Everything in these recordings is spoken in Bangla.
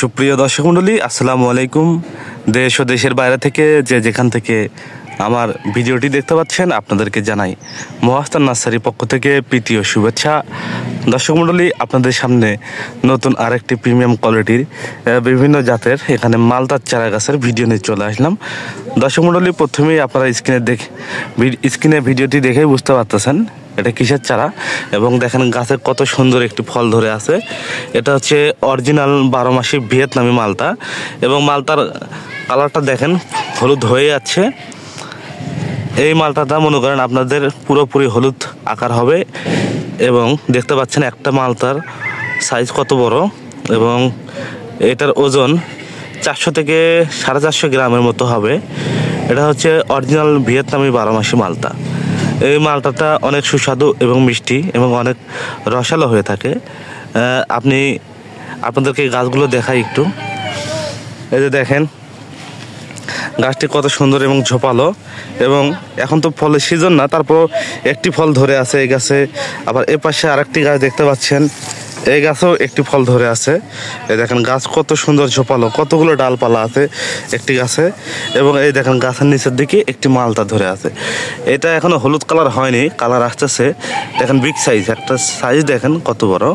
সুপ্রিয় দর্শক মণ্ডলী, আসসালামু আলাইকুম। দেশ ও দেশের বাইরে থেকে যেখান থেকে আমার ভিডিওটি দেখতে পাচ্ছেন আপনাদেরকে জানাই মহাস্থান নার্সারির পক্ষ থেকে প্রীতি ও শুভেচ্ছা। দর্শক মণ্ডলী, আপনাদের সামনে নতুন আরেকটি প্রিমিয়াম কোয়ালিটির বিভিন্ন জাতের এখানে মালতার চারা গাছের ভিডিও নিয়ে চলে আসলাম। দর্শক মণ্ডলী, প্রথমেই আপনারা স্ক্রিনে ভিডিওটি দেখেই বুঝতে পারতেছেন এটা কিসের চারা, এবং দেখেন গাছে কত সুন্দর একটি ফল ধরে আছে। এটা হচ্ছে অরিজিনাল 12 মাসি ভিয়েতনামি মালতা, এবং মালতার কালারটা দেখেন হলুদ হয়ে যাচ্ছে। এই মালটাটা মনে করেন আপনাদের পুরোপুরি হলুদ আকার হবে, এবং দেখতে পাচ্ছেন একটা মালতার সাইজ কত বড়, এবং এটার ওজন 400 থেকে 450 গ্রামের মতো হবে। এটা হচ্ছে অরিজিনাল ভিয়েতনামি 12 মাসি মালতা। এই মালটাটা অনেক সুস্বাদু এবং মিষ্টি এবং অনেক রসালো হয়ে থাকে। আপনাদেরকে গাছগুলো দেখাই একটু। এই যে দেখেন গাছটি কত সুন্দর এবং ঝোপালো, এবং এখন তো ফলের সিজন না, তারপর একটি ফল ধরে আছে এই গাছে। আবার এ পাশে আরেকটি গাছ দেখতে পাচ্ছেন, এই গাছেও একটি ফল ধরে আছে। এই দেখেন গাছ কত সুন্দর ঝোপালো, কতগুলো ডালপালা আছে একটি গাছে, এবং এই দেখেন গাছের নিচের দিকে একটি মালতা ধরে আছে। এটা এখনো হলুদ কালার হয়নি, কালার আসতেছে। দেখেন বিগ সাইজ, একটা সাইজ দেখেন কত বড়।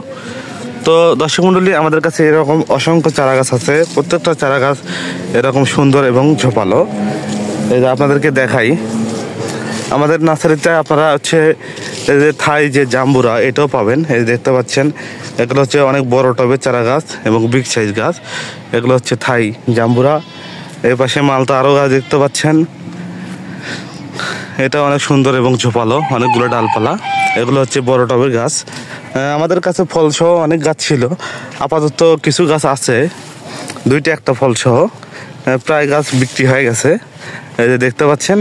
তো দর্শক মণ্ডলী, আমাদের কাছে এরকম অসংখ্য চারা গাছ আছে, প্রত্যেকটা চারা গাছ এরকম সুন্দর এবং ঝোপালো। এই যে আপনাদেরকে দেখাই, আমাদের নার্সারিতে আপনারা হচ্ছে এই যে থাই যে জাম্বুরা এটাও পাবেন। এই দেখতে পাচ্ছেন এগুলো হচ্ছে অনেক বড় টবের চারা গাছ এবং বিগ সাইজ গাছ। এগুলো হচ্ছে থাই জাম্বুরা। এই পাশে মালতা আরও গাছ দেখতে পাচ্ছেন, এটা অনেক সুন্দর এবং ঝোপালো, অনেকগুলো ডালপালা। এগুলো হচ্ছে বড় টবের গাছ। আমাদের কাছে ফলসহ অনেক গাছ ছিল, আপাতত কিছু গাছ আছে, 2টা একটা ফলসহ, প্রায় গাছ বিক্রি হয়ে গেছে। এই যে দেখতে পাচ্ছেন,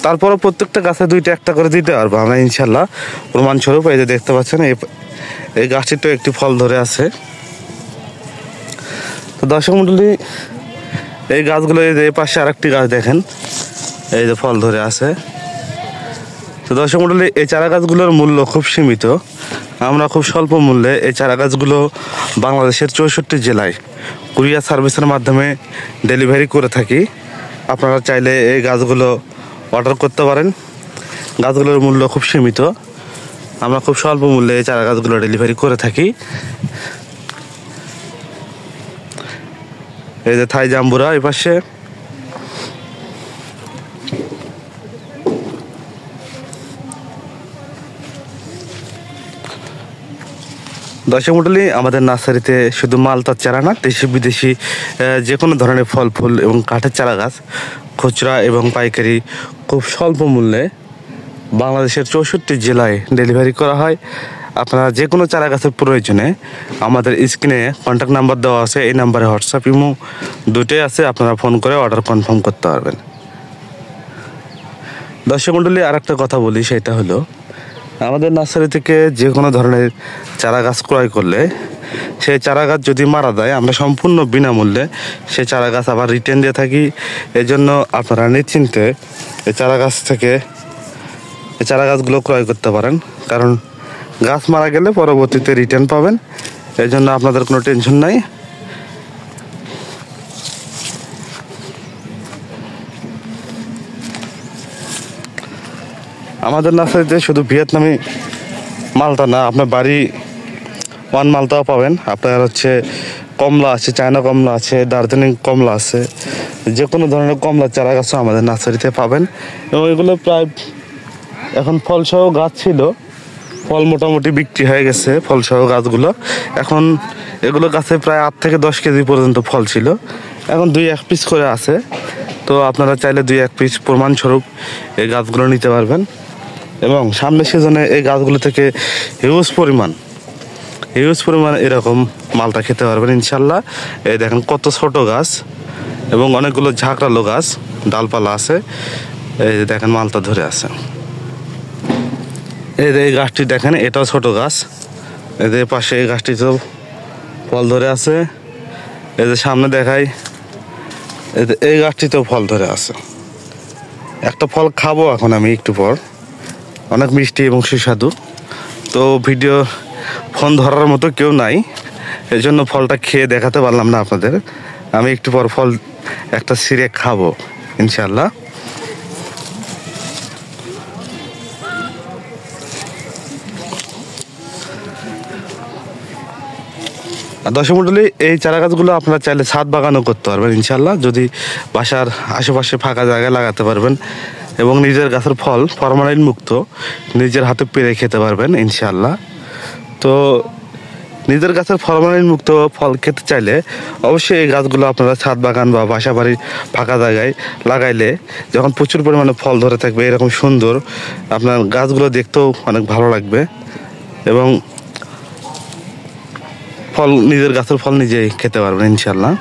তারপরও প্রত্যেকটা গাছে 2টা একটা করে দিতে পারবো আমরা ইনশাল্লাহ প্রমাণস্বরূপ। এই যে দেখতে পাচ্ছেন এই গাছটিতেও একটি ফল ধরে আছে। তো দর্শক মণ্ডলী, এই গাছগুলো এই যে পাশে আরেকটি গাছ দেখেন, এই যে ফল ধরে আছে। তো দর্শক মণ্ডলী, এই চারা গাছগুলোর মূল্য খুব সীমিত। আমরা খুব স্বল্প মূল্যে এই চারা গাছগুলো বাংলাদেশের 64 জেলায় কুরিয়ার সার্ভিসের মাধ্যমে ডেলিভারি করে থাকি। আপনারা চাইলে এই গাছগুলো অর্ডার করতে পারেন। গাছগুলোর মূল্য খুব সীমিত, আমরা খুব স্বল্প মূল্যে এই চারা গাছগুলো ডেলিভারি করে থাকি। এই যে থাই জাম্বুরা এই পাশে। দর্শক মণ্ডলী, আমাদের নার্সারিতে শুধু মালতার চারা না, দেশি বিদেশি যে কোনো ধরনের ফল ফুল এবং কাঠের চারা গাছ খুচরা এবং পাইকারি খুব স্বল্প মূল্যে বাংলাদেশের 64 জেলায় ডেলিভারি করা হয়। আপনারা যে কোনো চারা গাছের প্রয়োজনে আমাদের স্ক্রিনে কন্ট্যাক্ট নাম্বার দেওয়া আছে, এই নাম্বারে হোয়াটসঅ্যাপ ইমো 2টোই আছে, আপনারা ফোন করে অর্ডার কনফার্ম করতে পারবেন। দর্শক মণ্ডলী, আর একটা কথা বলি, সেটা হলো আমাদের নার্সারি থেকে যে কোনো ধরনের চারা গাছ ক্রয় করলে সেই চারা গাছ যদি মারা যায়, আমরা সম্পূর্ণ বিনামূল্যে সেই চারা গাছ আবার রিটার্ন দিয়ে থাকি। এই জন্য আপনারা নিশ্চিন্তে এই চারা গাছ থেকে এই চারা গাছগুলো ক্রয় করতে পারেন, কারণ গাছ মারা গেলে পরবর্তীতে রিটার্ন পাবেন। এই জন্য আপনাদের কোনো টেনশন নাই। আমাদের নার্সারিতে শুধু ভিয়েতনামি মালটা না, আপনার বাড়ি 1 মালটাও পাবেন। আপনার হচ্ছে কমলা আছে, চায়না কমলা আছে, দার্জিলিং কমলা আছে, যে কোনো ধরনের কমলা চারা গাছও আমাদের নার্সারিতে পাবেন। এবং এগুলো প্রায় এখন ফলসহ গাছ ছিল, ফল মোটামুটি বিক্রি হয়ে গেছে ফলসহ গাছগুলো। এখন এগুলো গাছে প্রায় 8 থেকে 10 কেজি পর্যন্ত ফল ছিল, এখন 2-1 পিস করে আছে। তো আপনারা চাইলে 2-1 পিস প্রমাণস্বরূপ এই গাছগুলো নিতে পারবেন, এবং সামনের সিজনে এই গাছগুলো থেকে হিউজ পরিমাণ এরকম মালটা খেতে পারবেন ইনশাল্লাহ। এই দেখেন কত ছোট গাছ এবং অনেকগুলো ঝাঁকড়ালো গাছ, ডালপালা আছে। এই যে দেখেন মালটা ধরে আছে। এই গাছটি দেখেন, এটাও ছোট গাছ। এদের পাশে এই গাছটিতেও ফল ধরে আছে। এই যে সামনে দেখাই, এই গাছটিতেও ফল ধরে আছে। একটা ফল খাবো এখন আমি একটু পর, অনেক মিষ্টি এবং সুস্বাদু। তো ভিডিও ফোন ধরার মতো কেউ নাই, এই জন্য ফলটা খেয়ে দেখাতে পারলাম না আপনাদের। আমি একটু পর ফল একটা ছিঁড়ে খাবো ইনশাল্লাহ। দর্শক মণ্ডলী, এই চারা গাছগুলো আপনারা চাইলে ছাদ বাগানও করতে পারবেন ইনশাল্লাহ, যদি বাসার আশেপাশে ফাঁকা জায়গায় লাগাতে পারবেন এবং নিজের গাছের ফল ফরমালিন মুক্ত নিজের হাতে পেরে খেতে পারবেন ইনশাল্লাহ। তো নিজের গাছের ফরমালিন মুক্ত ফল খেতে চাইলে অবশ্যই এই গাছগুলো আপনারা ছাদ বাগান বা বাসা বাড়ির ফাঁকা জায়গায় লাগাইলে যখন প্রচুর পরিমাণে ফল ধরে থাকবে এরকম সুন্দর, আপনার গাছগুলো দেখতেও অনেক ভালো লাগবে এবং ফল নিজের গাছের ফল নিজেই খেতে পারবেন ইনশাল্লাহ।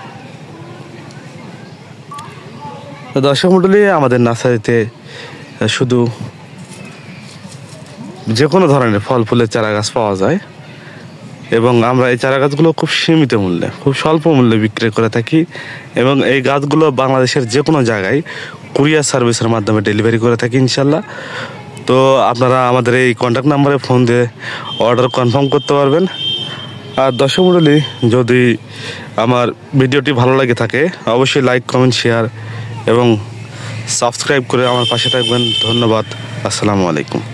তো দর্শক মণ্ডলী, আমাদের নার্সারিতে শুধু যে কোনো ধরনের ফল ফুলের চারা গাছ পাওয়া যায় এবং আমরা এই চারা গাছগুলো খুব সীমিত মূল্যে, খুব স্বল্প মূল্যে বিক্রি করে থাকি এবং এই গাছগুলো বাংলাদেশের যে কোনো জায়গায় কুরিয়ার সার্ভিসের মাধ্যমে ডেলিভারি করে থাকি ইনশাল্লাহ। তো আপনারা আমাদের এই কন্ট্যাক্ট নাম্বারে ফোন দিয়ে অর্ডার কনফার্ম করতে পারবেন। আর দর্শক মণ্ডলী, যদি আমার ভিডিওটি ভালো লাগে থাকে অবশ্যই লাইক, কমেন্ট, শেয়ার এবং সাবস্ক্রাইব করে আমার পাশে থাকবেন। ধন্যবাদ। আসসালামু আলাইকুম।